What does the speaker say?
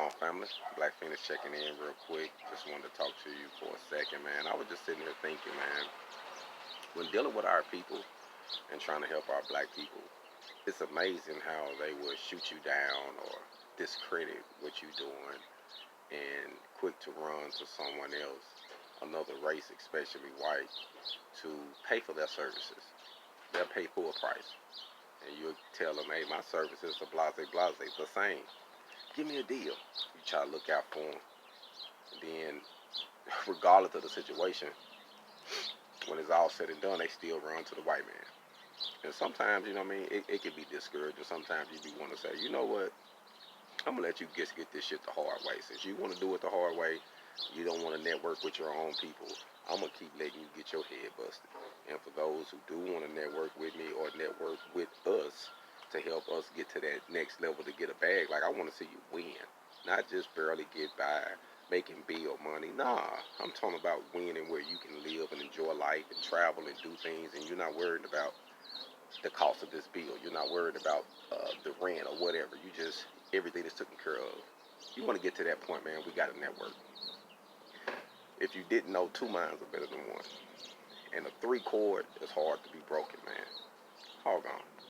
on, family? Black Phoenix checking in real quick. Just wanted to talk to you for a second, man. I was just sitting here thinking, man, when dealing with our people and trying to help our black people, it's amazing how they will shoot you down or discredit what you're doing and quick to run to someone else, another race, especially white, to pay for their services. They'll pay full price. And you'll tell them, hey, my services are blase blase, the same. Give me a deal. You try to look out for them. And then, regardless of the situation, when it's all said and done, they still run to the white man. And sometimes, you know what I mean, it can be discouraging. Sometimes you be want to say, you know what, I'm gonna let you just get this shit the hard way. Since you want to do it the hard way, you don't want to network with your own people. I'm gonna keep letting you get your head busted. And for those who do want to network with me or network with us to help us get to that next level to get a bag, like I want to see you win, not just barely get by, making bill money. Nah, I'm talking about winning where you can live and enjoy life and travel and do things, and you're not worried about the cost of this bill. You're not worried about the rent or whatever. You just everything is taken care of. You want to get to that point, man. We got a network. If you didn't know, two minds are better than one, and a three chord is hard to be broken, man. Hold on.